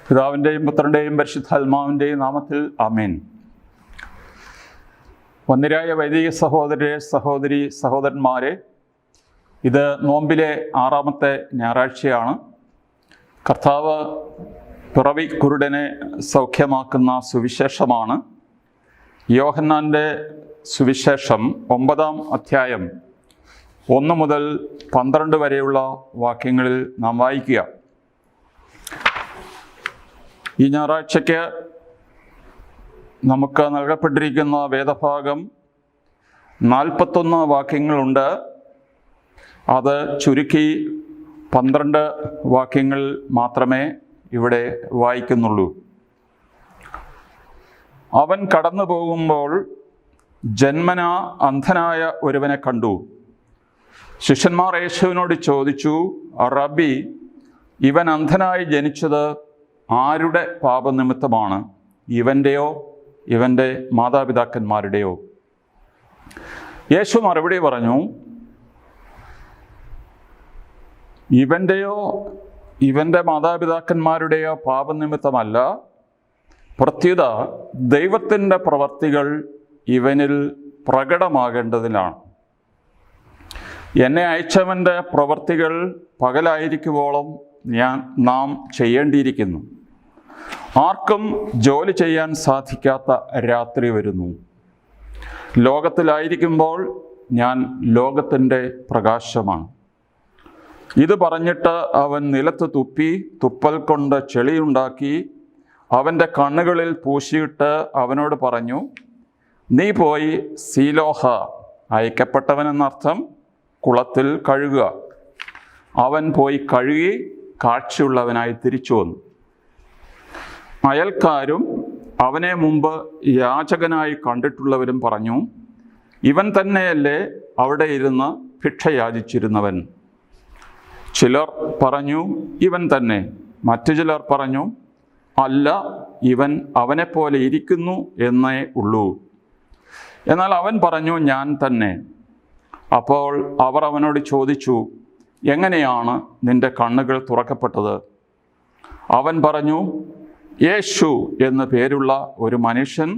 പിതാവിൻ്റെയും പുത്രൻ്റെയും പരിശുദ്ധാത്മാവിൻ്റെയും നാമത്തിൽ ആമേൻ. വന്യരായ വൈദിക സഹോദരന്മാരെ, ഇത് നോമ്പിലെ 6-ാമത്തെ ഞായറാഴ്ചയാണ്. കർത്താവ് പിറവി കുരുടനെ സൗഖ്യമാക്കുന്ന സുവിശേഷമാണ്. യോഹന്നാൻ്റെ സുവിശേഷം 9-ാം അധ്യായം 1 മുതൽ 12 വരെയുള്ള വാക്യങ്ങളിൽ നാം വായിക്കുക. ഈ ഞായറാഴ്ചയ്ക്ക് നമുക്ക് നൽകപ്പെട്ടിരിക്കുന്ന വേദഭാഗം 41 വാക്യങ്ങളുണ്ട്. അത് ചുരുക്കി 12 വാക്യങ്ങൾ മാത്രമേ ഇവിടെ വായിക്കുന്നുള്ളൂ. അവൻ കടന്നു പോകുമ്പോൾ ജന്മനാ അന്ധനായ ഒരുവനെ കണ്ടു. ശിഷ്യന്മാർ യേശുവിനോട് ചോദിച്ചു, റബ്ബി, ഇവൻ അന്ധനായി ജനിച്ചത് ആരുടെ പാപനിമിത്തമാണ്? ഇവൻ്റെയോ ഇവൻ്റെ മാതാപിതാക്കന്മാരുടെയോ? യേശു മറുപടി പറഞ്ഞു, ഇവൻ്റെയോ ഇവൻ്റെ മാതാപിതാക്കന്മാരുടെയോ പാപനിമിത്തമല്ല, പ്രത്യുത ദൈവത്തിൻ്റെ പ്രവർത്തികൾ ഇവനിൽ പ്രകടമാകേണ്ടതിനാണ്. എന്നെ അയച്ചവൻ്റെ പ്രവർത്തികൾ പകലായിരിക്കുവോളം നാം ചെയ്യേണ്ടിയിരിക്കുന്നു. ആർക്കും ജോലി ചെയ്യാൻ സാധിക്കാത്ത രാത്രി വരുന്നു. ലോകത്തിലായിരിക്കുമ്പോൾ ഞാൻ ലോകത്തിൻ്റെ പ്രകാശമാണ്. ഇത് പറഞ്ഞിട്ട് അവൻ നിലത്ത് തുപ്പി തുപ്പൽ കൊണ്ട് ചെളിയുണ്ടാക്കി അവൻ്റെ കണ്ണുകളിൽ പൂശിയിട്ട് അവനോട് പറഞ്ഞു, നീ പോയി സീലോഹ, അയക്കപ്പെട്ടവനെന്നർത്ഥം, കുളത്തിൽ കഴുകുക. അവൻ പോയി കഴുകി കാഴ്ചയുള്ളവനായി തിരിച്ചു വന്നു. അയൽക്കാരും അവനെ മുമ്പ് യാചകനായി കണ്ടിട്ടുള്ളവരും പറഞ്ഞു, ഇവൻ തന്നെയല്ലേ അവിടെ ഇരുന്ന് ഭിക്ഷ യാചിച്ചിരുന്നവൻ? ചിലർ പറഞ്ഞു, ഇവൻ തന്നെ. മറ്റു ചിലർ പറഞ്ഞു, അല്ല, ഇവൻ അവനെപ്പോലെ ഇരിക്കുന്നു എന്നേ ഉള്ളൂ. എന്നാൽ അവൻ പറഞ്ഞു, ഞാൻ തന്നെ. അപ്പോൾ അവർ അവനോട് ചോദിച്ചു, എങ്ങനെയാണ് നിന്റെ കണ്ണുകൾ തുറക്കപ്പെട്ടത്? അവൻ പറഞ്ഞു, യേശു എന്നു പേരുള്ള ഒരു മനുഷ്യൻ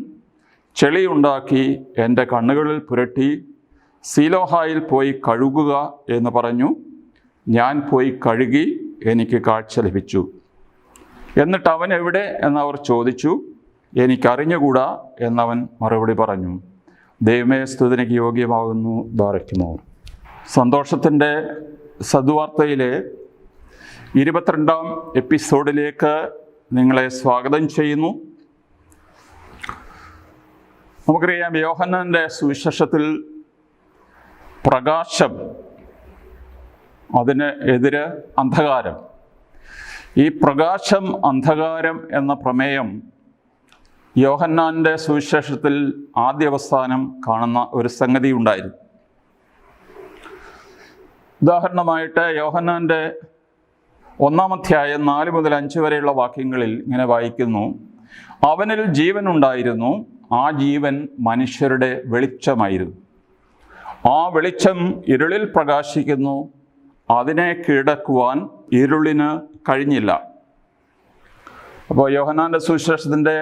ചെളിയുണ്ടാക്കി എൻ്റെ കണ്ണുകളിൽ പുരട്ടി സീലോഹായിൽ പോയി കഴുകുക എന്ന് പറഞ്ഞു. ഞാൻ പോയി കഴുകി, എനിക്ക് കാഴ്ച ലഭിച്ചു. എന്നിട്ട് അവൻ എവിടെ എന്നവർ ചോദിച്ചു. എനിക്കറിഞ്ഞുകൂടാ എന്നവൻ മറുപടി പറഞ്ഞു. ദൈവമേ, സ്തുതിക്ക് യോഗ്യമാകുന്നു. ബാറയ്ക്കുമോ. സന്തോഷത്തിൻ്റെ സദ്വാർത്തയിലെ 22-ാം എപ്പിസോഡിലേക്ക് നിങ്ങളെ സ്വാഗതം ചെയ്യുന്നു. നമുക്കറിയാം, യോഹന്നാൻ്റെ സുവിശേഷത്തിൽ പ്രകാശം, അതിന് എതിര് അന്ധകാരം. ഈ പ്രകാശം അന്ധകാരം എന്ന പ്രമേയം യോഹന്നാൻ്റെ സുവിശേഷത്തിൽ ആദ്യാവസാനം കാണുന്ന ഒരു സംഗതി ഉണ്ടായിരുന്നു. ഉദാഹരണമായിട്ട് യോഹന്നാൻ്റെ 1-ാം അധ്യായം 4 മുതൽ 5 വരെയുള്ള വാക്യങ്ങളിൽ ഇങ്ങനെ വായിക്കുന്നു, അവനിൽ ജീവൻ ഉണ്ടായിരുന്നു, ആ ജീവൻ മനുഷ്യരുടെ വെളിച്ചമായിരുന്നു. ആ വെളിച്ചം ഇരുളിൽ പ്രകാശിക്കുന്നു, അതിനെ കീഴടക്കുവാൻ ഇരുളിന് കഴിഞ്ഞില്ല. അപ്പോൾ യോഹന്നാൻ്റെ സുവിശേഷത്തിൻ്റെ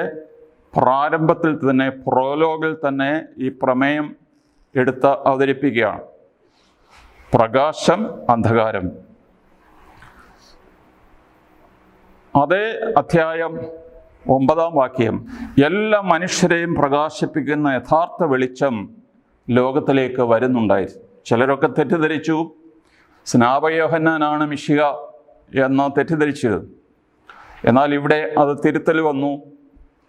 പ്രാരംഭത്തിൽ തന്നെ, പ്രോലോഗിൽ തന്നെ ഈ പ്രമേയം എടുത്ത് അവതരിപ്പിക്കുകയാണ്. പ്രകാശം, അന്ധകാരം. അതേ അധ്യായം 9-ാം വാക്യം, എല്ലാ മനുഷ്യരെയും പ്രകാശിപ്പിക്കുന്ന യഥാർത്ഥ വെളിച്ചം ലോകത്തിലേക്ക് വരുന്നുണ്ടായിരുന്നു. ചിലരൊക്കെ തെറ്റിദ്ധരിച്ചു, സ്നാപകയോഹന്നാനാണ് മിശിഹ എന്ന് തെറ്റിദ്ധരിച്ചത്. എന്നാൽ ഇവിടെ അത് തിരുത്തൽ വന്നു.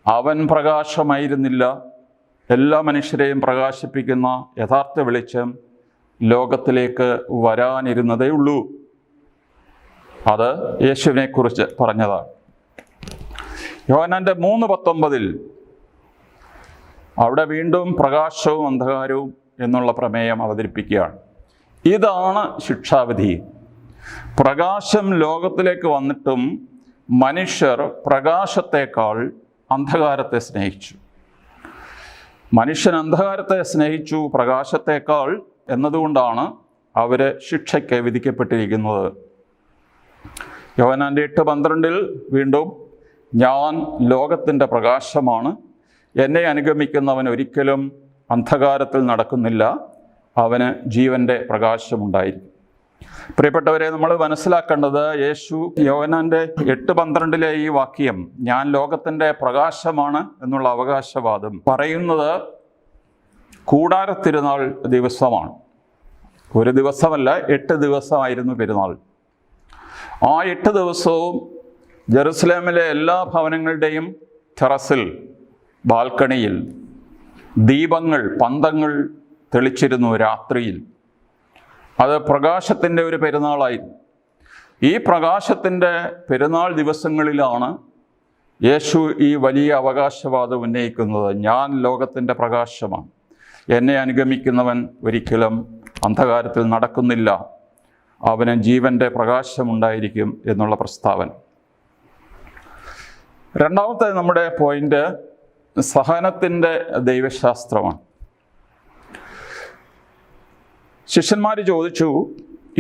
അവൻ പ്രകാശമായിരുന്നില്ല, എല്ലാ മനുഷ്യരെയും പ്രകാശിപ്പിക്കുന്ന യഥാർത്ഥ വെളിച്ചം ലോകത്തിലേക്ക് വരാനിരുന്നതേ ഉള്ളൂ. അത് യേശുവിനെക്കുറിച്ച് പറഞ്ഞതാണ്. യോഹന്നാൻ്റെ 3:19 അവിടെ വീണ്ടും പ്രകാശവും അന്ധകാരവും എന്നുള്ള പ്രമേയം അവതരിപ്പിക്കുകയാണ്. ഇതാണ് ശിക്ഷാവിധി. പ്രകാശം ലോകത്തിലേക്ക് വന്നിട്ടും മനുഷ്യർ പ്രകാശത്തേക്കാൾ അന്ധകാരത്തെ സ്നേഹിച്ചു. മനുഷ്യൻ അന്ധകാരത്തെ സ്നേഹിച്ചു പ്രകാശത്തേക്കാൾ എന്നതുകൊണ്ടാണ് അവർ ശിക്ഷയ്ക്ക് വിധിക്കപ്പെട്ടിരിക്കുന്നത്. യോഹന്നാൻ്റെ 8:12 വീണ്ടും, ഞാൻ ലോകത്തിൻ്റെ പ്രകാശമാണ്. എന്നെ അനുഗമിക്കുന്നവൻ ഒരിക്കലും അന്ധകാരത്തിൽ നടക്കുന്നില്ല, അവന് ജീവൻ്റെ പ്രകാശമുണ്ടായിരിക്കും. പ്രിയപ്പെട്ടവരെ, നമ്മൾ മനസ്സിലാക്കേണ്ടത് യേശു യോഹന്നാൻ്റെ 8:12 ഈ വാക്യം, ഞാൻ ലോകത്തിൻ്റെ പ്രകാശമാണ് എന്നുള്ള അവകാശവാദം പറയുന്നത് കൂടാര തിരുനാൾ ദിവസമാണ്. ഒരു ദിവസമല്ല, 8 ദിവസമായിരുന്നു പെരുന്നാൾ. ആ 8 ദിവസവും ജെറുസലേമിലെ എല്ലാ ഭവനങ്ങളുടെയും ടെറസിൽ, ബാൽക്കണിയിൽ ദീപങ്ങൾ, പന്തങ്ങൾ തെളിച്ചിരുന്നു രാത്രിയിൽ. അത് പ്രകാശത്തിൻ്റെ ഒരു പെരുന്നാളായിരുന്നു. ഈ പ്രകാശത്തിൻ്റെ പെരുന്നാൾ ദിവസങ്ങളിലാണ് യേശു ഈ വലിയ അവകാശവാദം ഉന്നയിക്കുന്നത്. ഞാൻ ലോകത്തിൻ്റെ പ്രകാശമാണ്, എന്നെ അനുഗമിക്കുന്നവൻ ഒരിക്കലും അന്ധകാരത്തിൽ നടക്കുന്നില്ല, അവന് ജീവൻ്റെ പ്രകാശമുണ്ടായിരിക്കും എന്നുള്ള പ്രസ്താവന. രണ്ടാമത്തെ നമ്മുടെ പോയിന്റ് സഹനത്തിൻ്റെ ദൈവശാസ്ത്രമാണ്. ശിഷ്യന്മാർ ചോദിച്ചു,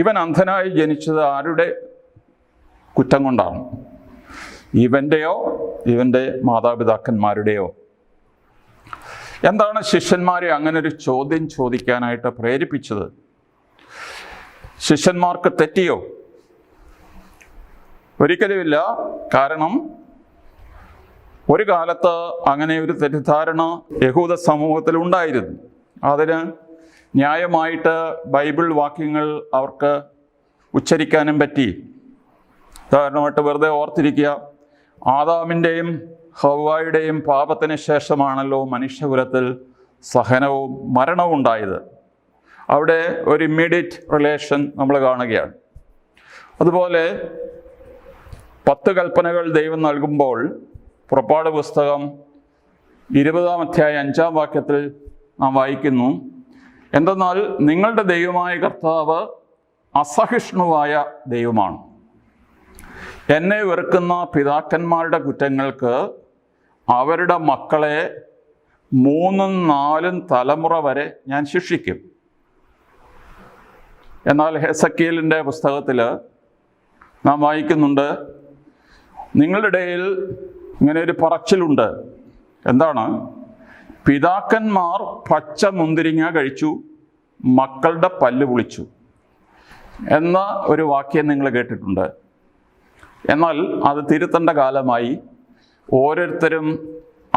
ഇവൻ അന്ധനായി ജനിച്ചത് ആരുടെ കുറ്റം കൊണ്ടാണ്? ഇവൻ്റെയോ ഇവൻ്റെ മാതാപിതാക്കന്മാരുടെയോ? എന്താണ് ശിഷ്യന്മാരെ അങ്ങനൊരു ചോദ്യം ചോദിക്കാനായിട്ട് പ്രേരിപ്പിച്ചത്? ശിഷ്യന്മാർക്ക് തെറ്റിയോ? ഒരിക്കലുമില്ല. കാരണം ഒരു കാലത്ത് അങ്ങനെ ഒരു തെറ്റിദ്ധാരണ യഹൂദ സമൂഹത്തിൽ ഉണ്ടായിരുന്നു. അതിന് ന്യായമായിട്ട് ബൈബിൾ വാക്യങ്ങൾ അവർക്ക് ഉച്ചരിക്കാനും പറ്റി. ഉദാഹരണമായിട്ട് വെറുതെ ഓർത്തിരിക്കുക, ആദാമിൻ്റെയും ഹവ്വായുടെയും പാപത്തിന് ശേഷമാണല്ലോ മനുഷ്യകുലത്തിൽ സഹനവും മരണവും ഉണ്ടായത്. അവിടെ ഒരു ഇമ്മീഡിയറ്റ് റിലേഷൻ നമ്മൾ കാണുകയാണ്. അതുപോലെ 10 കൽപ്പനകൾ ദൈവം നൽകുമ്പോൾ പുറപ്പാട് പുസ്തകം 20-ാം അധ്യായം 5-ാം വാക്യത്തിൽ നാം വായിക്കുന്നു, എന്തെന്നാൽ നിങ്ങളുടെ ദൈവമായ കർത്താവ് അസഹിഷ്ണുവായ ദൈവമാണ്. എന്നെ വെറുക്കുന്ന പിതാക്കന്മാരുടെ കുറ്റങ്ങൾക്ക് അവരുടെ മക്കളെ 3-4 തലമുറ വരെ ഞാൻ ശിക്ഷിക്കും. എന്നാൽ ഹെസക്കിയേലിൻ്റെ പുസ്തകത്തിൽ നാം വായിക്കുന്നുണ്ട്, നിങ്ങളുടെ ഇടയിൽ ഇങ്ങനെ ഒരു പറച്ചിലുണ്ട്. എന്താണ്? പിതാക്കന്മാർ പച്ച മുന്തിരിങ്ങ കഴിച്ചു, മക്കളുടെ പല്ല് പുളിച്ചു എന്ന ഒരു വാക്യം നിങ്ങൾ കേട്ടിട്ടുണ്ട്. എന്നാൽ അത് തിരുത്തേണ്ട കാലമായി. ഓരോരുത്തരും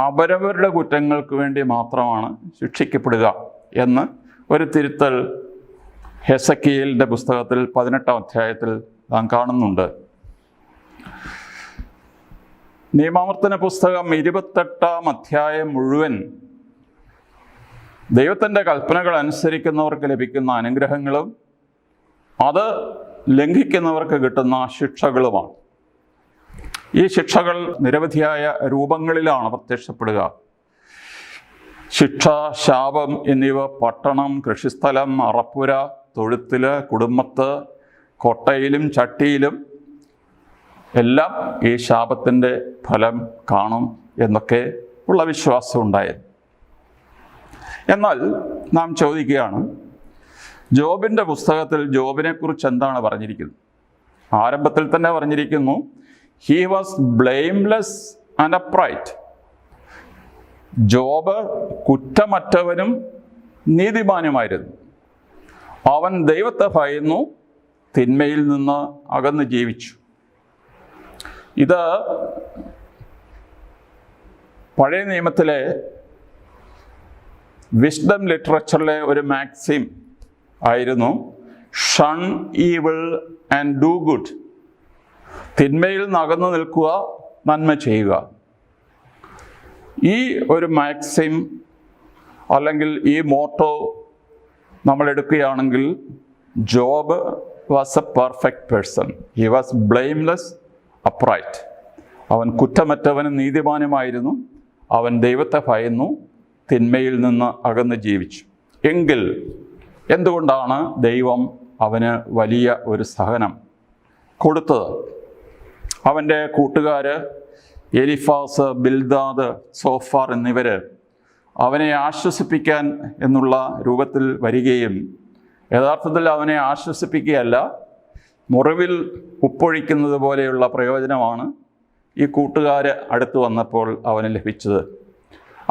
അവരവരുടെ കുറ്റങ്ങൾക്ക് വേണ്ടി മാത്രമാണ് ശിക്ഷിക്കപ്പെടുക എന്ന് ഒരു തിരുത്തൽ ഹെസക്കിയേലിൻ്റെ പുസ്തകത്തിൽ 18-ാം അധ്യായത്തിൽ നാം കാണുന്നുണ്ട്. നിയമാവർത്തന പുസ്തകം 28-ാം അധ്യായം മുഴുവൻ ദൈവത്തിൻ്റെ കൽപ്പനകൾ അനുസരിക്കുന്നവർക്ക് ലഭിക്കുന്ന അനുഗ്രഹങ്ങളും അത് ലംഘിക്കുന്നവർക്ക് കിട്ടുന്ന ശിക്ഷകളുമാണ്. ഈ ശിക്ഷകൾ നിരവധിയായ രൂപങ്ങളിലാണ് പ്രത്യക്ഷപ്പെടുക. ശിക്ഷ, ശാപം എന്നിവ പട്ടണം, കൃഷിസ്ഥലം, അറപ്പുര, തൊഴുത്തിൽ, കുടുംബത്ത്, കൊട്ടയിലും ചട്ടിയിലും എല്ലാം ഈ ശാപത്തിൻ്റെ ഫലം കാണും എന്നൊക്കെ ഉള്ള വിശ്വാസം ഉണ്ടായിരുന്നു. എന്നാൽ നാം ചോദിക്കുകയാണ്, ജോബിൻ്റെ പുസ്തകത്തിൽ ജോബിനെക്കുറിച്ച് എന്താണ് പറഞ്ഞിരിക്കുന്നത്? ആരംഭത്തിൽ തന്നെ പറഞ്ഞിരിക്കുന്നു, he was blameless and upright. Job കുറ്റമറ്റവനും നീതിമാനുമായിരുന്നു. അവൻ ദൈവത്തെ ഭയന്നു, തിന്മയിൽ നിന്ന് അകന്ന് ജീവിച്ചു. ഇത് പഴയ നിയമത്തിലെ വിസ്ഡം ലിറ്ററേച്ചറിലെ ഒരു മാക്സിം ആയിരുന്നു, ഷൻ ഈവിൾ ആൻഡ് ഡു ഗുഡ്. തിന്മയിൽ നിന്ന് അകന്നു നിൽക്കുക, നന്മ ചെയ്യുക. ഈ ഒരു മാക്സിം അല്ലെങ്കിൽ ഈ മോട്ടോ നമ്മൾ എടുക്കുകയാണെങ്കിൽ, job was A perfect person. He was blameless, upright. അവൻ കുറ്റമറ്റവനും നീതിമാനുമായിരുന്നു. അവൻ ദൈവത്തെ ഭയന്നു, തിന്മയിൽ നിന്ന് അകന്ന് ജീവിച്ചു. എങ്കിൽ എന്തുകൊണ്ടാണ് ദൈവം അവന് വലിയ ഒരു സഹനം കൊടുത്തത്? അവൻ്റെ കൂട്ടുകാർ എലിഫാസ്, ബിൽദാദ്, സോഫാർ എന്നിവർ അവനെ ആശ്വസിപ്പിക്കാൻ എന്നുള്ള രൂപത്തിൽ വരികയും യഥാർത്ഥത്തിൽ അവനെ ആശ്വസിപ്പിക്കുകയല്ല, മുറിവിൽ ഉപ്പൊഴിക്കുന്നത് പോലെയുള്ള പ്രയോജനമാണ് ഈ കൂട്ടുകാർ അടുത്ത് വന്നപ്പോൾ അവന് ലഭിച്ചത്.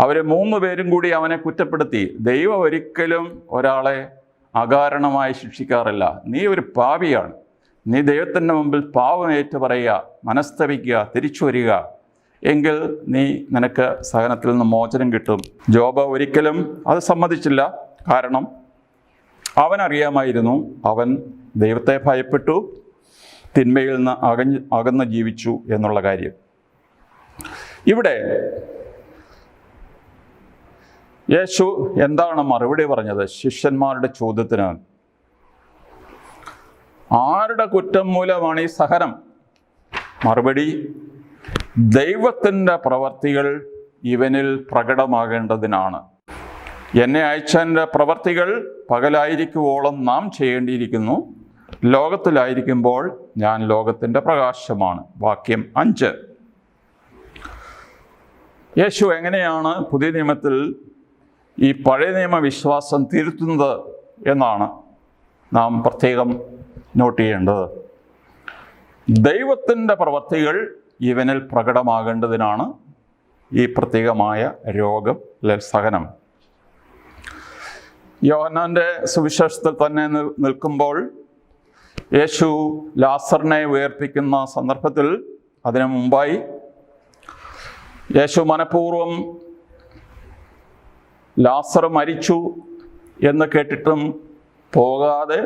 അവർ 3 പേരും കൂടി അവനെ കുറ്റപ്പെടുത്തി. ദൈവം ഒരിക്കലും ഒരാളെ അകാരണമായി ശിക്ഷിക്കാറില്ല. നീ ഒരു പാപിയാണ്, നീ ദൈവത്തിൻ്റെ മുമ്പിൽ പാപം ഏറ്റു പറയുക, മനസ്തപിക്കുക, തിരിച്ചു വരിക, എങ്കിൽ നിനക്ക് സഹനത്തിൽ നിന്ന് മോചനം കിട്ടും. ജോബ് ഒരിക്കലും അത് സമ്മതിച്ചില്ല. കാരണം അവനറിയാമായിരുന്നു അവൻ ദൈവത്തെ ഭയപ്പെട്ടു, തിന്മയിൽ നിന്ന് അകന്ന് ജീവിച്ചു എന്നുള്ള കാര്യം. ഇവിടെ യേശു എന്താണ് മറുപടി പറഞ്ഞത് ശിഷ്യന്മാരുടെ ചോദ്യത്തിന്? ആരുടെ കുറ്റം മൂലമാണ് ഈ സഹനം? മറുപടി, ദൈവത്തിൻ്റെ പ്രവർത്തികൾ ഇവനിൽ പ്രകടമാകേണ്ടതിനാണ്. എന്നെ അയച്ചതിൻ്റെ പ്രവർത്തികൾ പകലായിരിക്കുവോളം നാം ചെയ്യേണ്ടിയിരിക്കുന്നു. ലോകത്തിലായിരിക്കുമ്പോൾ ഞാൻ ലോകത്തിൻ്റെ പ്രകാശമാണ്. വാക്യം 5. യേശു എങ്ങനെയാണ് പുതിയ നിയമത്തിൽ ഈ പഴയ നിയമ വിശ്വാസം തിരുത്തുന്നത് എന്നാണ് നാം പ്രത്യേകം നോട്ട് ചെയ്യേണ്ടത്. ദൈവത്തിൻ്റെ പ്രവർത്തികൾ ഇവനിൽ പ്രകടമാകേണ്ടതിനാണ് ഈ പ്രത്യേകമായ രോഗം സഹനം. യോഹന്നാൻ്റെ സുവിശേഷത്തിൽ തന്നെ നിൽക്കുമ്പോൾ യേശു ലാസറിനെ ഉയർപ്പിക്കുന്ന സന്ദർഭത്തിൽ അതിനു മുമ്പായി യേശു മനഃപൂർവ്വം ലാസർ മരിച്ചു എന്ന് കേട്ടിട്ടും പോകാതെ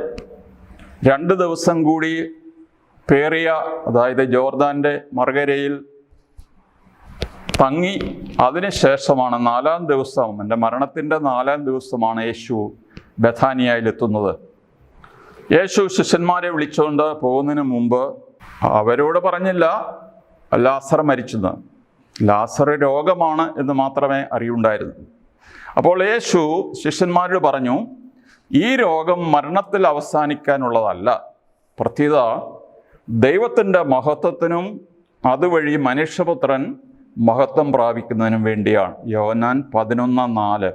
2 ദിവസം കൂടി പേറിയ, അതായത് ജോർദാൻ്റെ മറുകരയിൽ തങ്ങി അതിനുശേഷമാണ് 4-ാം ദിവസം, എൻ്റെ മരണത്തിൻ്റെ 4-ാം ദിവസമാണ് യേശു ബഥാനിയയിലെത്തുന്നത്. യേശു ശിഷ്യന്മാരെ വിളിച്ചുകൊണ്ട് പോകുന്നതിന് മുമ്പ് അവരോട് പറഞ്ഞില്ല ലാസർ മരിച്ചെന്ന്. ലാസർ രോഗമാണ് എന്ന് മാത്രമേ അറിയുണ്ടായിരുന്നു. അപ്പോൾ യേശു ശിഷ്യന്മാരോട് പറഞ്ഞു, ഈ രോഗം മരണത്തിൽ അവസാനിക്കാനുള്ളതല്ല, പ്രത്യുത ദൈവത്തിൻ്റെ മഹത്വത്തിനും അതുവഴി മനുഷ്യപുത്രൻ മഹത്വം പ്രാപിക്കുന്നതിനും വേണ്ടിയാണ്. യോഹന്നാൻ 11:4.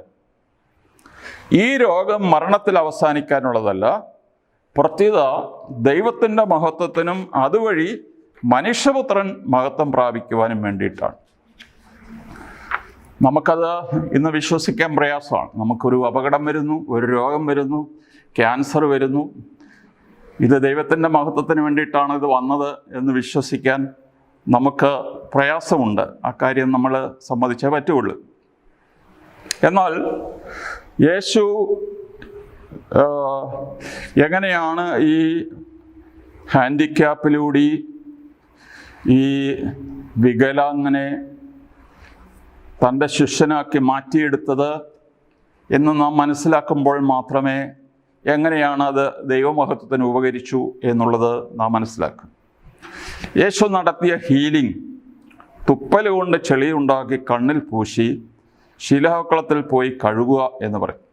ഈ രോഗം മരണത്തിൽ അവസാനിക്കാനുള്ളതല്ല, പ്രത്യുത ദൈവത്തിൻ്റെ മഹത്വത്തിനും അതുവഴി മനുഷ്യപുത്രൻ മഹത്വം പ്രാപിക്കുവാനും വേണ്ടിയിട്ടാണ്. നമുക്കത് ഇന്ന് വിശ്വസിക്കാൻ പ്രയാസമാണ്. നമുക്കൊരു അപകടം വരുന്നു, ഒരു രോഗം വരുന്നു, ക്യാൻസർ വരുന്നു, ഇത് ദൈവത്തിൻ്റെ മഹത്വത്തിന് വേണ്ടിയിട്ടാണ് ഇത് വന്നത് എന്ന് വിശ്വസിക്കാൻ നമുക്ക് പ്രയാസമുണ്ട്. ആ കാര്യം നമ്മൾ സമ്മതിച്ചേ പറ്റുള്ളൂ. എന്നാൽ യേശു എങ്ങനെയാണ് ഈ ഹാൻഡിക്യാപ്പിലൂടെ ഈ വികലാംഗനെ തൻ്റെ ശിഷ്യനാക്കി മാറ്റിയെടുത്തത് എന്ന് നാം മനസ്സിലാക്കുമ്പോൾ മാത്രമേ എങ്ങനെയാണ് അത് ദൈവമഹത്വത്തിന് ഉപകരിച്ചു എന്നുള്ളത് നാം മനസ്സിലാക്കും. യേശു നടത്തിയ ഹീലിംഗ്, തുപ്പൽ കൊണ്ട് ചെളി ഉണ്ടാക്കി കണ്ണിൽ പൂശി ശിലാകുളത്തിൽ പോയി കഴുകുക എന്ന് പറയും.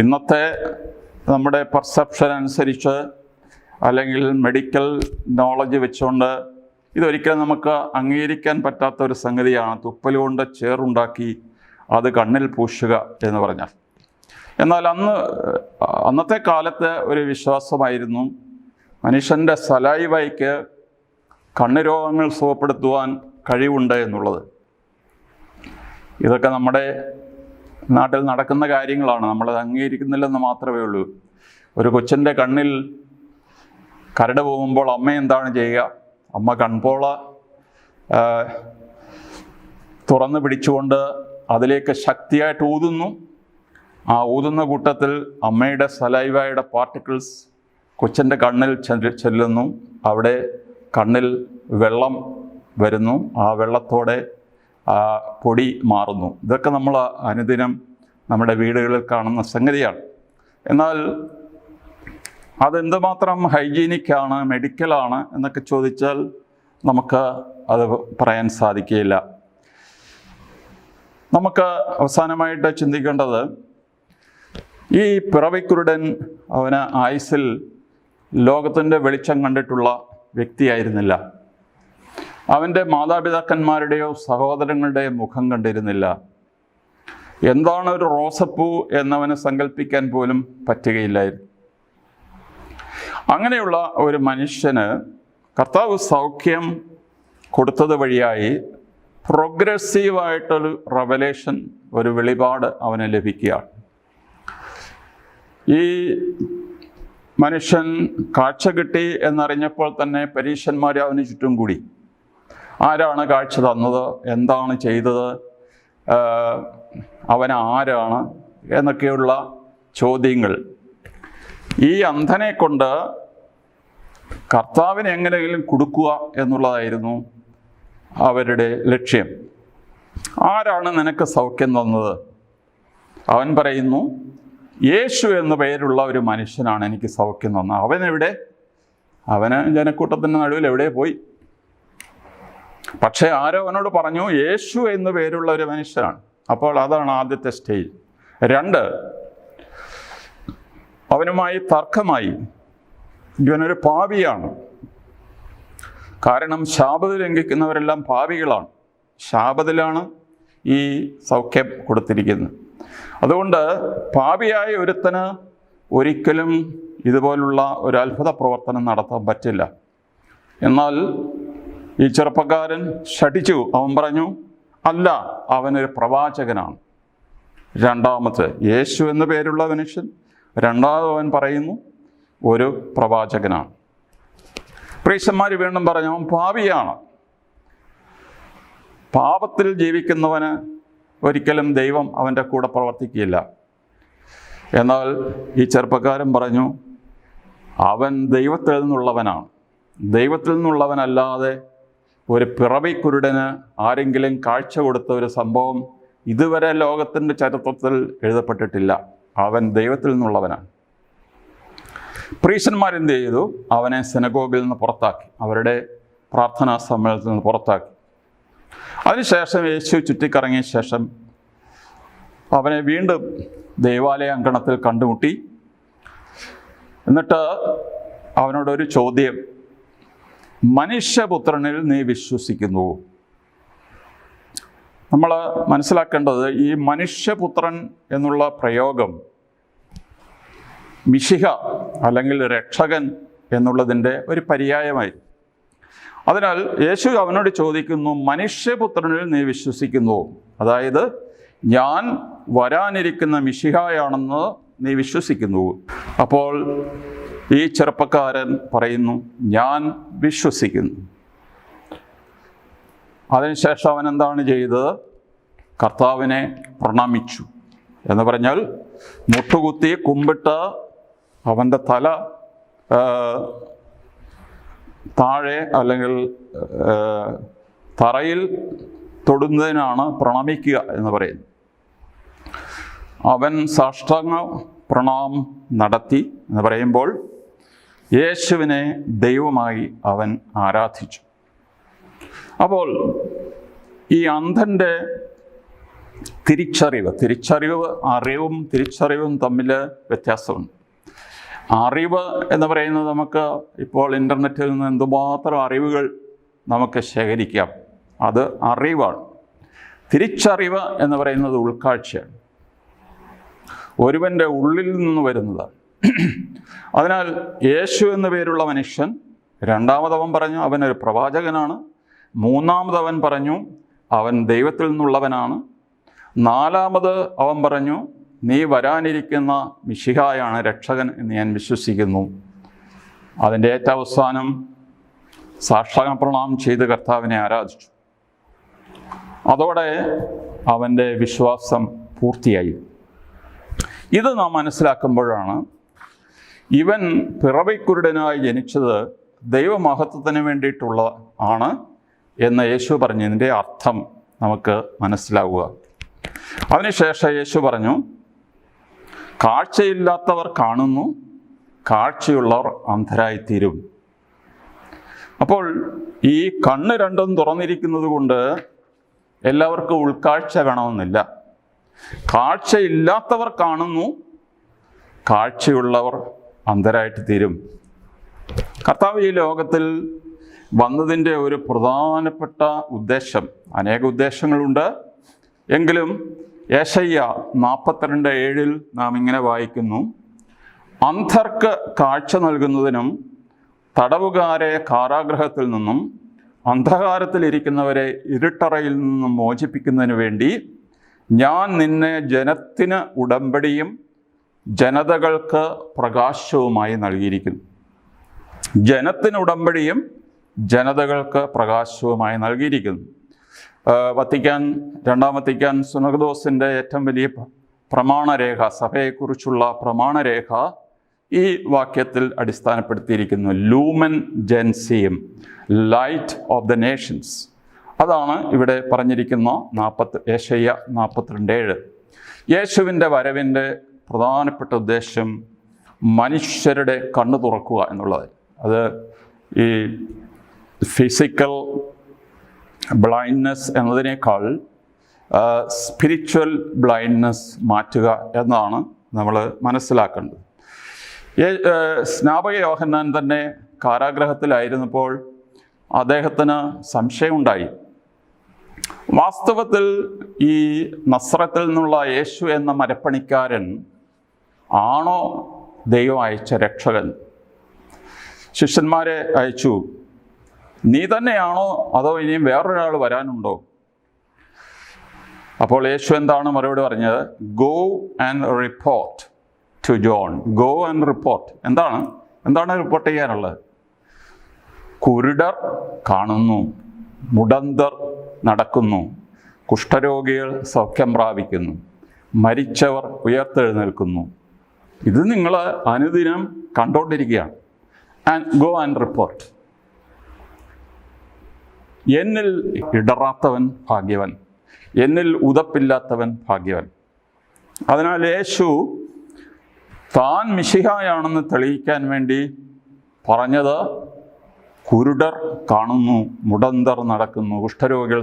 ഇന്നത്തെ നമ്മുടെ പെർസെപ്ഷൻ അനുസരിച്ച് അല്ലെങ്കിൽ മെഡിക്കൽ നോളജ് വെച്ചുകൊണ്ട് ഇതൊരിക്കലും നമുക്ക് അംഗീകരിക്കാൻ പറ്റാത്ത ഒരു സംഗതിയാണ് തുപ്പൽ കൊണ്ട് ചേറുണ്ടാക്കി അത് കണ്ണിൽ പൂശുക എന്ന് പറഞ്ഞാൽ. എന്നാൽ അന്നത്തെ കാലത്ത് ഒരു വിശ്വാസമായിരുന്നു മനുഷ്യൻ്റെ സലൈവയ്ക്ക് കണ്ണുരോഗങ്ങൾ സുഖപ്പെടുത്തുവാൻ കഴിവുണ്ട് എന്നുള്ളത്. ഇതൊക്കെ നമ്മുടെ നാട്ടിൽ നടക്കുന്ന കാര്യങ്ങളാണ്, നമ്മളത് അംഗീകരിക്കുന്നില്ലെന്ന് മാത്രമേ ഉള്ളൂ. ഒരു കൊച്ചിൻ്റെ കണ്ണിൽ കരട് പോകുമ്പോൾ അമ്മ എന്താണ് ചെയ്യുക? അമ്മ കൺപോള തുറന്നു പിടിച്ചുകൊണ്ട് അതിലേക്ക് ശക്തിയായിട്ട് ഊതുന്നു. ആ ഊതുന്ന കൂട്ടത്തിൽ അമ്മയുടെ സലൈവയുടെ പാർട്ടിക്കിൾസ് കൊച്ചിൻ്റെ കണ്ണിൽ ചെല്ലുന്നു. അവിടെ കണ്ണിൽ വെള്ളം വരുന്നു. ആ വെള്ളത്തോടെ പൊടി മാറുന്നു. ഇതൊക്കെ നമ്മൾ അനുദിനം നമ്മുടെ വീടുകളിൽ കാണുന്ന സംഗതിയാണ്. എന്നാൽ അതെന്തുമാത്രം ഹൈജീനിക്കാണ്, മെഡിക്കലാണ് എന്നൊക്കെ ചോദിച്ചാൽ നമുക്ക് അത് പറയാൻ സാധിക്കുകയില്ല. നമുക്ക് അവസാനമായിട്ട് ചിന്തിക്കേണ്ടത്, ഈ പിറവിക്കുരുടൻ അവന് ആയുസ്സിൽ ലോകത്തിൻ്റെ വെളിച്ചം കണ്ടിട്ടുള്ള വ്യക്തിയായിരുന്നില്ല. അവൻ്റെ മാതാപിതാക്കന്മാരുടെയോ സഹോദരങ്ങളുടെയോ മുഖം കണ്ടിരുന്നില്ല. എന്താണ് ഒരു റോസപ്പൂ എന്നവന് സങ്കല്പിക്കാൻ പോലും പറ്റുകയില്ലായിരുന്നു. അങ്ങനെയുള്ള ഒരു മനുഷ്യന് കർത്താവ് സൗഖ്യം കൊടുത്തത് വഴിയായി പ്രോഗ്രസീവായിട്ടൊരു റെവലേഷൻ, ഒരു വെളിപാട് അവന് ലഭിക്കുകയാണ്. ഈ മനുഷ്യൻ കാഴ്ച കിട്ടി എന്നറിഞ്ഞപ്പോൾ തന്നെ പരീശന്മാർ അവന് ചുറ്റും കൂടി. ആരാണ് കാഴ്ച തന്നത്, എന്താണ് ചെയ്തത്, അവൻ ആരാണ് എന്നൊക്കെയുള്ള ചോദ്യങ്ങൾ. ഈ അന്ധനെ കൊണ്ട് കർത്താവിനെ എങ്ങനെയെങ്കിലും കൊടുക്കുക എന്നുള്ളതായിരുന്നു അവരുടെ ലക്ഷ്യം. ആരാണ് നിനക്ക് സൗഖ്യം തന്നത്? അവൻ പറയുന്നു, യേശു എന്നു പേരുള്ള ഒരു മനുഷ്യനാണ് എനിക്ക് സൗഖ്യം തന്നത്. അവനെവിടെ? അവന് ജനക്കൂട്ടത്തിൻ്റെ നടുവിൽ എവിടെ പോയി? പക്ഷേ ആരോ അവനോട് പറഞ്ഞു, യേശു എന്നു പേരുള്ള ഒരു മനുഷ്യനാണ്. അപ്പോൾ അതാണ് ആദ്യത്തെ സ്റ്റേജ്. 2, അവനുമായി തർക്കമായി. ഇവനൊരു പാപിയാണ്. കാരണം ശാബത്ത് ലംഘിക്കുന്നവരെല്ലാം പാപികളാണ്. ശാബത്തിലാണ് ഈ സൗഖ്യം കൊടുത്തിരിക്കുന്നത്. അതുകൊണ്ട് പാപിയായ ഒരുത്തന് ഒരിക്കലും ഇതുപോലുള്ള ഒരു അത്ഭുത പ്രവർത്തനം നടത്താൻ പറ്റില്ല. എന്നാൽ ഈ ചെറുപ്പക്കാരൻ ശഠിച്ചു. അവൻ പറഞ്ഞു, അല്ല, അവനൊരു പ്രവാചകനാണ്. രണ്ടാമത്തെ, യേശു എന്നു പേരുള്ള മനുഷ്യൻ. രണ്ടാമത് അവൻ പറയുന്നു, ഒരു പ്രവാചകനാണ്. പ്രീശന്മാർ വീണ്ടും പറഞ്ഞു, അവൻ പാപിയാണ്. പാപത്തിൽ ജീവിക്കുന്നവന് ഒരിക്കലും ദൈവം അവൻ്റെ കൂടെ പ്രവർത്തിക്കുകയില്ല. എന്നാൽ ഈ ചെറുപ്പക്കാരൻ പറഞ്ഞു, അവൻ ദൈവത്തിൽ നിന്നുള്ളവനാണ്. ദൈവത്തിൽ നിന്നുള്ളവനല്ലാതെ ഒരു പിറവിക്കുരുടന് ആരെങ്കിലും കാഴ്ച കൊടുത്ത ഒരു സംഭവം ഇതുവരെ ലോകത്തിൻ്റെ ചരിത്രത്തിൽ എഴുതപ്പെട്ടിട്ടില്ല. അവൻ ദൈവത്തിൽ നിന്നുള്ളവനാണ്. പ്രീശന്മാരെന്ത് ചെയ്തു? അവനെ സിനഗോഗിൽ നിന്ന് പുറത്താക്കി, അവരുടെ പ്രാർത്ഥനാ സമ്മേളനത്തിൽ നിന്ന് പുറത്താക്കി. അതിനുശേഷം യേശു ചുറ്റിക്കറങ്ങിയ ശേഷം അവനെ വീണ്ടും ദേവാലയ അങ്കണത്തിൽ കണ്ടുമുട്ടി. എന്നിട്ട് അവനോടൊരു ചോദ്യം, മനുഷ്യപുത്രനിൽ നീ വിശ്വസിക്കുന്നുവോ? നമ്മൾ മനസ്സിലാക്കേണ്ടത്, ഈ മനുഷ്യപുത്രൻ എന്നുള്ള പ്രയോഗം മിശിഹ അല്ലെങ്കിൽ രക്ഷകൻ എന്നുള്ളതിൻ്റെ ഒരു പര്യായമായി. അതിനാൽ യേശു അവനോട് ചോദിക്കുന്നു, മനുഷ്യപുത്രനിൽ നീ വിശ്വസിക്കുന്നുവോ? അതായത് ഞാൻ വരാനിരിക്കുന്ന മിശിഹായാണെന്ന് നീ വിശ്വസിക്കുന്നുവോ? അപ്പോൾ ഈ ചെറുപ്പക്കാരൻ പറയുന്നു, ഞാൻ വിശ്വസിക്കുന്നു. അതിനുശേഷം അവൻ എന്താണ് ചെയ്തത്? കർത്താവിനെ പ്രണമിച്ചു. എന്ന് പറഞ്ഞാൽ മുട്ടുകുത്തി കുമ്പിട്ട് അവൻ്റെ തല താഴെ അല്ലെങ്കിൽ തറയിൽ തൊടുന്നതിനാണ് പ്രണമിക്കുക എന്ന് പറയുന്നത്. അവൻ സാഷ്ടാംഗ പ്രണാമം നടത്തി എന്ന് പറയുമ്പോൾ യേശുവിനെ ദൈവമായി അവൻ ആരാധിച്ചു. അപ്പോൾ ഈ അന്ധൻ്റെ അറിവും തിരിച്ചറിവും തമ്മിൽ വ്യത്യാസമുണ്ട്. അറിവ് എന്ന് പറയുന്നത്, നമുക്ക് ഇപ്പോൾ ഇൻ്റർനെറ്റിൽ നിന്ന് എന്തുമാത്രം അറിവുകൾ നമുക്ക് ശേഖരിക്കാം, അത് അറിവാണ്. തിരിച്ചറിവ് എന്ന് പറയുന്നത് ഉൾക്കാഴ്ചയാണ്, ഒരുവൻ്റെ ഉള്ളിൽ നിന്ന് വരുന്നതാണ്. അതിനാൽ യേശു എന്നു പേരുള്ള മനുഷ്യൻ, രണ്ടാമതവൻ പറഞ്ഞു അവനൊരു പ്രവാചകനാണ്. മൂന്നാമതവൻ പറഞ്ഞു അവൻ ദൈവത്തിൽ നിന്നുള്ളവനാണ്. നാലാമത് അവൻ പറഞ്ഞു, നീ വരാനിരിക്കുന്ന മിശിഹായാണ് രക്ഷകൻ എന്ന് ഞാൻ വിശ്വസിക്കുന്നു. അതിൻ്റെ ഏറ്റവും അവസാനം സാഷ്ടാംഗ പ്രണാമം ചെയ്ത് കർത്താവിനെ ആരാധിച്ചു. അതോടെ അവൻ്റെ വിശ്വാസം പൂർത്തിയായി. ഇത് നാം മനസ്സിലാക്കുമ്പോഴാണ് ഇവൻ പിറവിക്കുരുടനായി ജനിച്ചത് ദൈവമഹത്വത്തിന് വേണ്ടിയിട്ടുള്ള ആണ് എന്ന് യേശു പറഞ്ഞതിൻ്റെ അർത്ഥം നമുക്ക് മനസ്സിലാവുക. അതിനുശേഷം യേശു പറഞ്ഞു, കാഴ്ചയില്ലാത്തവർ കാണുന്നു, കാഴ്ചയുള്ളവർ അന്ധരായിത്തീരും. അപ്പോൾ ഈ കണ്ണ് രണ്ടും തുറന്നിരിക്കുന്നത് കൊണ്ട് എല്ലാവർക്കും ഉൾക്കാഴ്ച വേണമെന്നില്ല. കാഴ്ചയില്ലാത്തവർ കാണുന്നു, കാഴ്ചയുള്ളവർ അന്ധരായിട്ട് തീരും. കർത്താവ് ഈ ലോകത്തിൽ വന്നതിൻ്റെ ഒരു പ്രധാനപ്പെട്ട ഉദ്ദേശം, അനേക ഉദ്ദേശങ്ങളുണ്ട്, എങ്കിലും യെശയ്യാ 42:7 നാം ഇങ്ങനെ വായിക്കുന്നു, അന്ധർക്ക് കാഴ്ച നൽകുന്നതിനും തടവുകാരെ കാരാഗൃഹത്തിൽ നിന്നും അന്ധകാരത്തിലിരിക്കുന്നവരെ ഇരുട്ടറയിൽ നിന്നും മോചിപ്പിക്കുന്നതിന് വേണ്ടി ഞാൻ നിന്നെ ജനത്തിന് ഉടമ്പടിയും ജനതകൾക്ക് പ്രകാശവുമായി നൽകിയിരിക്കുന്നു. ജനത്തിന് ഉടമ്പടിയും ജനതകൾക്ക് പ്രകാശവുമായി നൽകിയിരിക്കുന്നു. രണ്ടാം വത്തിക്കാൻ സുനഹദോസിൻ്റെ ഏറ്റവും വലിയ പ്രമാണരേഖ, സഭയെക്കുറിച്ചുള്ള പ്രമാണരേഖ ഈ വാക്യത്തിൽ അടിസ്ഥാനപ്പെടുത്തിയിരിക്കുന്നു. Lumen Gentium, light of the nations. അതാണ് ഇവിടെ പറഞ്ഞിരിക്കുന്ന യേശയ്യ 42:7. യേശുവിൻ്റെ വരവിൻ്റെ പ്രധാനപ്പെട്ട ഉദ്ദേശം മനുഷ്യരുടെ കണ്ണു തുറക്കുക എന്നുള്ളത്. അത് ഈ ഫിസിക്കൽ ബ്ലൈൻഡ്നെസ് എന്നതിനേക്കാൾ സ്പിരിച്വൽ ബ്ലൈൻഡ്നെസ് മാറ്റുക എന്നാണ് നമ്മൾ മനസ്സിലാക്കേണ്ടത്. സ്നാപക യോഹന്നാൻ തന്നെ കാരാഗൃഹത്തിലായിരുന്നപ്പോൾ അദ്ദേഹത്തിന് സംശയമുണ്ടായി. വാസ്തവത്തിൽ ഈ നസ്രത്തിൽ നിന്നുള്ള യേശു എന്ന മരപ്പണിക്കാരൻ ആണോ ദൈവം അയച്ച രക്ഷകൻ? ശിഷ്യന്മാരെ അയച്ചു, നീ തന്നെയാണോ അതോ ഇനിയും വേറൊരാൾ വരാനുണ്ടോ? അപ്പോൾ യേശു എന്താണ് മറുപടി പറഞ്ഞത്? Go and report to John. Go and report. എന്താണ് റിപ്പോർട്ട് ചെയ്യാനുള്ളത്? കുരുടർ കാണുന്നു, മുടന്തർ നടക്കുന്നു, കുഷ്ഠരോഗികൾ സൗഖ്യം പ്രാപിക്കുന്നു, മരിച്ചവർ ഉയർത്തെഴുന്നേൽക്കുന്നു. ഇത് നിങ്ങൾ അനുദിനം കണ്ടുകൊണ്ടിരിക്കുകയാണ്. Go and report. എന്നിൽ ഇടറാത്തവൻ ഭാഗ്യവൻ, എന്നിൽ ഉതപ്പില്ലാത്തവൻ ഭാഗ്യവൻ. അതിനാൽ യേശു താൻ മിശിഹായാണെന്ന് തെളിയിക്കാൻ വേണ്ടി പറഞ്ഞത് കുരുടർ കാണുന്നു, മുടന്തർ നടക്കുന്നു, കുഷ്ഠരോഗികൾ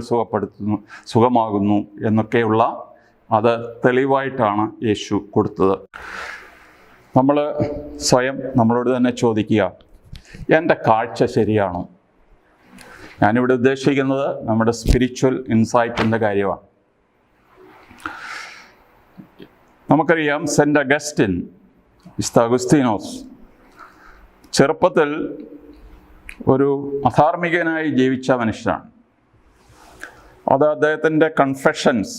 സുഖമാകുന്നു എന്നൊക്കെയുള്ള അത് തെളിവായിട്ടാണ് യേശു കൊടുത്തത്. നമ്മൾ സ്വയം നമ്മളോട് തന്നെ ചോദിക്കുക, എൻ്റെ കാഴ്ച ശരിയാണോ? ഞാനിവിടെ ഉദ്ദേശിക്കുന്നത് നമ്മുടെ സ്പിരിച്വൽ ഇൻസൈറ്റിൻ്റെ കാര്യമാണ്. നമുക്കറിയാം, സെൻറ്റ് അഗസ്റ്റിൻ, വിശുദ്ധ അഗസ്തീനോസ് ചെറുപ്പത്തിൽ ഒരു അധാർമികനായി ജീവിച്ച മനുഷ്യനാണ്. അത് അദ്ദേഹത്തിൻ്റെ കൺഫെഷൻസ്,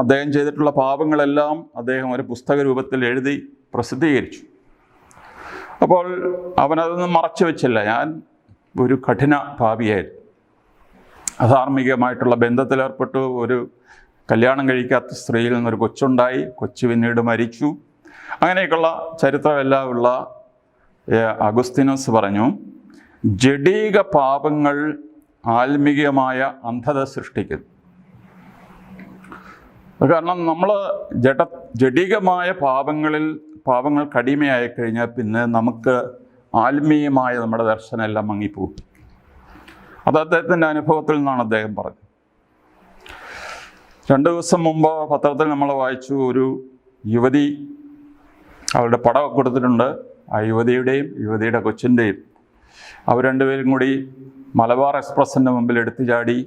അദ്ദേഹം ചെയ്തിട്ടുള്ള പാപങ്ങളെല്ലാം അദ്ദേഹം ഒരു പുസ്തക രൂപത്തിൽ എഴുതി പ്രസിദ്ധീകരിച്ചു. അപ്പോൾ അവനതൊന്നും മറച്ചു വെച്ചില്ല. ഞാൻ ഒരു കഠിന പാപിയായിരുന്നു, അധാർമികമായിട്ടുള്ള ബന്ധത്തിലേർപ്പെട്ടു, ഒരു കല്യാണം കഴിക്കാത്ത സ്ത്രീയിൽ നിന്നൊരു കൊച്ചുണ്ടായി, കൊച്ചു പിന്നീട് മരിച്ചു. അങ്ങനെയൊക്കെയുള്ള ചരിത്രമെല്ലാം ഉള്ള അഗസ്തീനോസ് പറഞ്ഞു, ജഡീക പാപങ്ങൾ ആത്മീയമായ അന്ധത സൃഷ്ടിക്കുന്നു. കാരണം നമ്മൾ ജഡീകമായ പാപങ്ങൾക്ക് അടിമയായി കഴിഞ്ഞാൽ പിന്നെ നമുക്ക് ആത്മീയമായ നമ്മുടെ ദർശനമെല്ലാം മങ്ങിപ്പോകും. അത് അദ്ദേഹത്തിൻ്റെ അനുഭവത്തിൽ നിന്നാണ് അദ്ദേഹം പറഞ്ഞത്. 2 ദിവസം മുമ്പ് പത്രത്തിൽ നമ്മൾ വായിച്ചു, ഒരു യുവതി, അവളുടെ പടമൊക്കെ കൊടുത്തിട്ടുണ്ട്. ആ യുവതിയുടെയും യുവതിയുടെ കൊച്ചിൻ്റെയും, അവർ രണ്ടുപേരും കൂടി മലബാർ എക്സ്പ്രസിൻ്റെ മുമ്പിൽ എടുത്തു ചാടി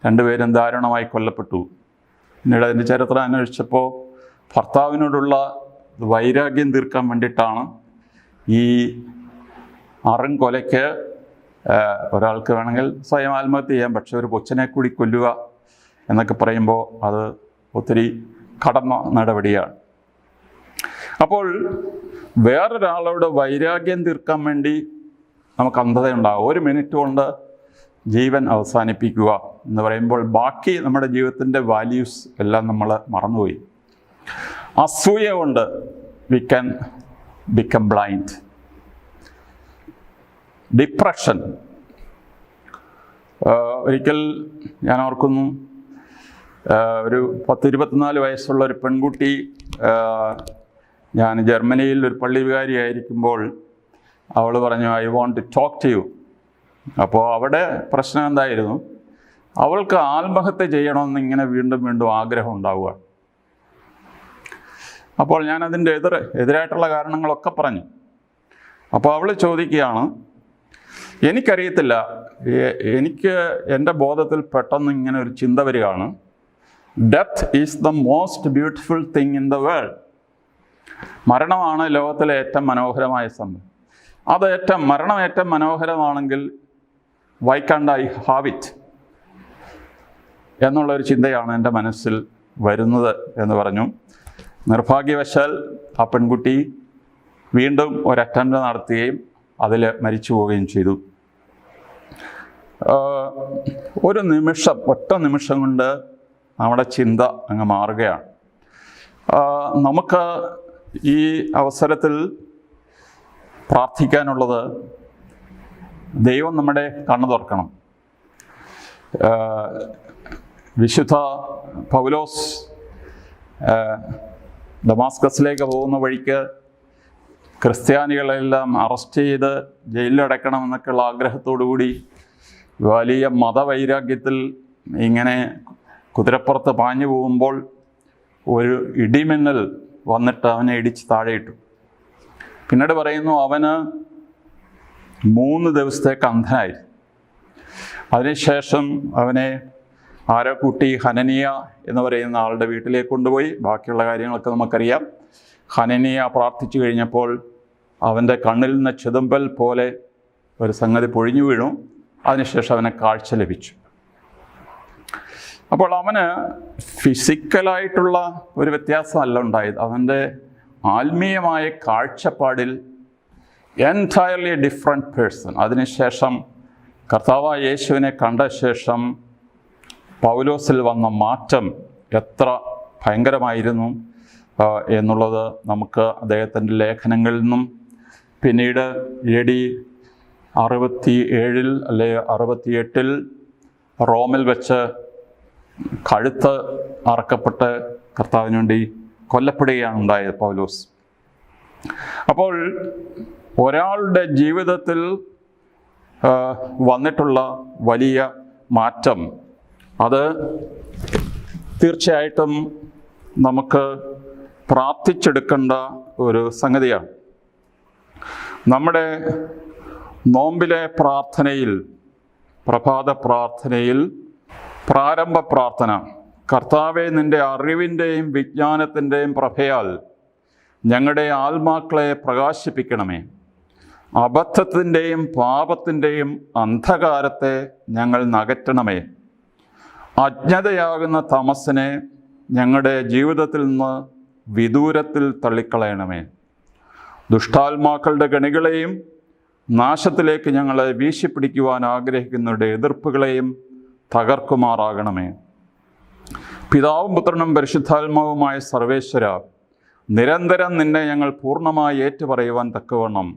2 പേരും ദാരുണമായി കൊല്ലപ്പെട്ടു. പിന്നീട് അതിൻ്റെ ചരിത്രം അന്വേഷിച്ചപ്പോൾ ഭർത്താവിനോടുള്ള വൈരാഗ്യം തീർക്കാൻ വേണ്ടിയിട്ടാണ് ഈ കൊലയ്ക്ക് ഒരാൾക്ക് വേണമെങ്കിൽ സ്വയം ആത്മഹത്യ ചെയ്യാം, പക്ഷെ ഒരു കൊച്ചിനെ കൂടി കൊല്ലുക എന്നൊക്കെ പറയുമ്പോൾ അത് ഒത്തിരി കടന്ന നടപടിയാണ്. അപ്പോൾ വേറൊരാളോട് വൈരാഗ്യം തീർക്കാൻ വേണ്ടി നമുക്ക് അന്ധതയുണ്ടാകും. 1 മിനിറ്റ് കൊണ്ട് ജീവൻ അവസാനിപ്പിക്കുക എന്ന് പറയുമ്പോൾ ബാക്കി നമ്മുടെ ജീവിതത്തിൻ്റെ വാല്യൂസ് എല്ലാം നമ്മൾ മറന്നുപോയി. അസൂയ കൊണ്ട് we can become blind. Depression. ഒരിക്കൽ ഞാൻ ഓർക്കുന്നു, ഒരു 10-24 വയസ്സുള്ള ഒരു പെൺകുട്ടി, ഞാൻ ജർമ്മനിയിൽ ഒരു പള്ളി വികാരിയായിരിക്കുമ്പോൾ അവൾ പറഞ്ഞു, I want to talk to you. അപ്പോൾ അവിടെ പ്രശ്നം എന്തായിരുന്നു, അവൾക്ക് ആത്മഹത്യ ചെയ്യണമെന്ന് ഇങ്ങനെ വീണ്ടും വീണ്ടും ആഗ്രഹം ഉണ്ടാവുക. അപ്പോൾ ഞാൻ അതിൻ്റെ എതിരായിട്ടുള്ള കാരണങ്ങളൊക്കെ പറഞ്ഞു. അപ്പോൾ അവൾ ചോദിക്കുകയാണ്, എനിക്കറിയത്തില്ല, എനിക്ക് എൻ്റെ ബോധത്തിൽ പെട്ടെന്ന് ഇങ്ങനെ ഒരു ചിന്ത വരികയാണ്, death is the most beautiful thing in the world. മരണമാണ് ലോകത്തിലെ ഏറ്റവും മനോഹരമായ സംഭവം. അത് മരണമേറ്റ മനോഹരമാണെങ്കിൽ why can't I have it എന്നുള്ളൊരു ചിന്തയാണ് എൻ്റെ മനസ്സിൽ വരുന്നത് എന്ന് പറഞ്ഞു. നിർഭാഗ്യവശാൽ ആ പെൺകുട്ടി വീണ്ടും ഒരു അറ്റംപ്റ്റ് നടത്തുകയും അതിൽ മരിച്ചു പോവുകയും ചെയ്തു. ഒറ്റ നിമിഷം കൊണ്ട് നമ്മുടെ ചിന്ത അങ്ങ് മാറുകയാണ്. നമുക്ക് ഈ അവസരത്തിൽ പ്രാർത്ഥിക്കാനുള്ളത്, ദൈവം നമ്മുടെ കണ്ണ് തുറക്കണം. വിശുദ്ധ പൗലോസ് ദമാസ്കസിലേക്ക് പോകുന്ന വഴിക്ക് ക്രിസ്ത്യാനികളെല്ലാം അറസ്റ്റ് ചെയ്ത് ജയിലിലടക്കണം എന്നൊക്കെയുള്ള ആഗ്രഹത്തോടു കൂടി വലിയ മതവൈരാഗ്യത്തിൽ ഇങ്ങനെ കുതിരപ്പുറത്ത് പാഞ്ഞു പോകുമ്പോൾ ഒരു ഇടിമിന്നൽ വന്നിട്ട് അവനെ ഇടിച്ച് താഴെയിട്ടു. പിന്നീട് പറയുന്നു, അവന് 3 ദിവസത്തേക്ക് അന്ധനായി. അതിനുശേഷം അവനെ ആരോ കൂട്ടി ഹനനിയ എന്ന് പറയുന്ന ആളുടെ വീട്ടിലേക്ക് കൊണ്ടുപോയി. ബാക്കിയുള്ള കാര്യങ്ങളൊക്കെ നമുക്കറിയാം. ഹനനിയ പ്രാർത്ഥിച്ചു കഴിഞ്ഞപ്പോൾ അവൻ്റെ കണ്ണിൽ നിന്ന് ചെതുമ്പൽ പോലെ ഒരു സംഗതി പൊഴിഞ്ഞു വീണു. അതിനുശേഷം അവന് കാഴ്ച ലഭിച്ചു. അപ്പോൾ അവന് ഫിസിക്കലായിട്ടുള്ള ഒരു വ്യത്യാസമല്ല ഉണ്ടായത്, അവൻ്റെ ആത്മീയമായ കാഴ്ചപ്പാടിൽ എൻറ്റയർലി ഡിഫറെൻറ്റ് പേഴ്സൺ. അതിനുശേഷം കർത്താവായ യേശുവിനെ കണ്ട ശേഷം പൗലോസിൽ വന്ന മാറ്റം എത്ര ഭയങ്കരമായിരുന്നു എന്നുള്ളത് നമുക്ക് അദ്ദേഹത്തിൻ്റെ ലേഖനങ്ങളിൽ നിന്നും പിന്നീട് AD 67 അല്ലെ 68 റോമിൽ വെച്ച് കഴുത്ത് അറക്കപ്പെട്ട് കർത്താവിന് വേണ്ടി കൊല്ലപ്പെടുകയാണ് ഉണ്ടായത് പൗലോസ്. അപ്പോൾ ഒരാളുടെ ജീവിതത്തിൽ വന്നിട്ടുള്ള വലിയ മാറ്റം അത് തീർച്ചയായിട്ടും നമുക്ക് പ്രാർത്ഥിച്ചെടുക്കേണ്ട ഒരു സംഗതിയാണ്. നമ്മുടെ നോമ്പിലെ പ്രാർത്ഥനയിൽ, പ്രഭാത പ്രാർത്ഥനയിൽ പ്രാരംഭ പ്രാർത്ഥന, കർത്താവെ നിൻ്റെ അറിവിൻ്റെയും വിജ്ഞാനത്തിൻ്റെയും പ്രഭയാൽ ഞങ്ങളുടെ ആത്മാക്കളെ പ്രകാശിപ്പിക്കണമേ. അബദ്ധത്തിൻ്റെയും പാപത്തിൻ്റെയും അന്ധകാരത്തെ ഞങ്ങൾ നകറ്റണമേ. അജ്ഞതയാകുന്ന തമസ്സിനെ ഞങ്ങളുടെ ജീവിതത്തിൽ നിന്ന് വിദൂരത്തിൽ തള്ളിക്കളയണമേ. ദുഷ്ടാത്മാക്കളുടെ ഗണികളെയും നാശത്തിലേക്ക് ഞങ്ങളെ വീശിപ്പിടിക്കുവാൻ ആഗ്രഹിക്കുന്നവരുടെ എതിർപ്പുകളെയും തകർക്കുമാറാകണമേ. പിതാവും പുത്രനും പരിശുദ്ധാത്മാവുമായ സർവേശ്വര, നിരന്തരം നിന്നെ ഞങ്ങൾ പൂർണ്ണമായി ഏറ്റുപറയുവാൻ തക്കവണ്ണം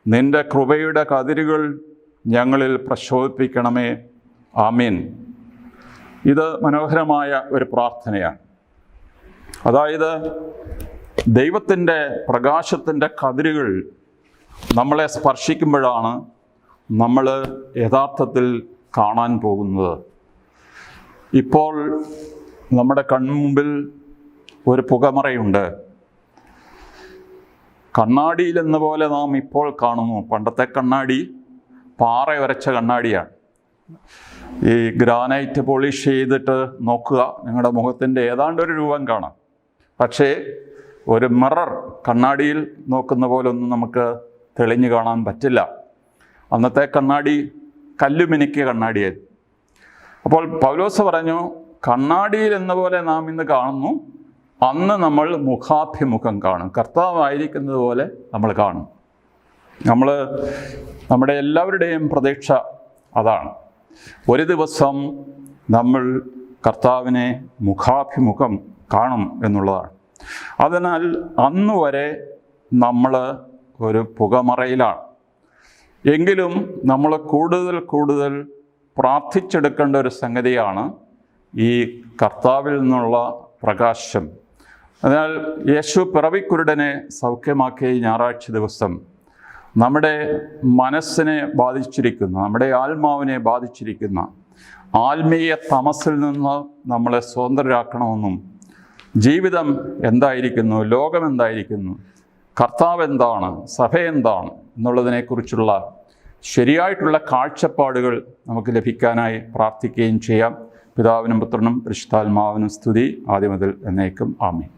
നിൻ്റെ കൃപയുടെ കതിരുകൾ ഞങ്ങളിൽ പ്രശോഭിപ്പിക്കണമേ. ആമീൻ. ഇത് മനോഹരമായ ഒരു പ്രാർത്ഥനയാണ്. അതായത് ദൈവത്തിൻ്റെ പ്രകാശത്തിൻ്റെ കതിരുകൾ നമ്മളെ സ്പർശിക്കുമ്പോഴാണ് നമ്മൾ യഥാർത്ഥത്തിൽ കാണാൻ പോകുന്നത്. ഇപ്പോൾ നമ്മുടെ കൺമുമ്പിൽ ഒരു പുകമറയുണ്ട്. കണ്ണാടിയിലെന്ന പോലെ നാം ഇപ്പോൾ കാണുന്നു. പണ്ടത്തെ കണ്ണാടി പാറ ഉരച്ച കണ്ണാടിയാണ്. ഈ ഗ്രാനൈറ്റ് പോളിഷ് ചെയ്തിട്ട് നോക്കുക, നിങ്ങളുടെ മുഖത്തിൻ്റെ ഏതാണ്ടൊരു രൂപം കാണാം. പക്ഷേ ഒരു മിറർ കണ്ണാടിയിൽ നോക്കുന്ന പോലെ ഒന്നും നമുക്ക് തെളിഞ്ഞു കാണാൻ പറ്റില്ല. അന്നത്തെ കണ്ണാടി കല്ലുമിനുക്കിയ കണ്ണാടിയായിരുന്നു. അപ്പോൾ പൗലോസ് പറഞ്ഞു, കണ്ണാടിയിൽ എന്ന പോലെ നാം ഇന്ന് കാണുന്നു, അന്ന് നമ്മൾ മുഖാഭിമുഖം കാണും. കർത്താവായിരിക്കുന്നത് പോലെ നമ്മൾ കാണും. നമ്മുടെ എല്ലാവരുടെയും പ്രതീക്ഷ അതാണ്. ഒരു ദിവസം നമ്മൾ കർത്താവിനെ മുഖാഭിമുഖം കാണും എന്നുള്ളതാണ്. അതിനാൽ അന്ന് വരെ നമ്മൾ ഒരു പുകമറയിലാണ്. എങ്കിലും നമ്മൾ കൂടുതൽ പ്രാർത്ഥിച്ചെടുക്കേണ്ട ഒരു സംഗതിയാണ് ഈ കർത്താവിൽ നിന്നുള്ള പ്രകാശം. അതിനാൽ യേശു പിറവിക്കുരുടനെ സൗഖ്യമാക്കിയ ഞായറാഴ്ച ദിവസം നമ്മുടെ മനസ്സിനെ ബാധിച്ചിരിക്കുന്ന, നമ്മുടെ ആത്മാവിനെ ബാധിച്ചിരിക്കുന്ന ആത്മീയ തമസിൽ നിന്ന് നമ്മളെ സ്വതന്ത്രരാക്കണമെന്നും, ജീവിതം എന്തായിരിക്കുന്നു, ലോകം എന്തായിരിക്കുന്നു, കർത്താവ് എന്താണ്, സഭ എന്താണ് എന്നുള്ളതിനെക്കുറിച്ചുള്ള ശരിയായിട്ടുള്ള കാഴ്ചപ്പാടുകൾ നമുക്ക് ലഭിക്കാനായി പ്രാർത്ഥിക്കുകയും ചെയ്യാം. പിതാവിനും പുത്രനും പരിശുദ്ധാത്മാവിനും സ്തുതി, ആദ്യം മുതൽ എന്നേക്കും. ആമേൻ.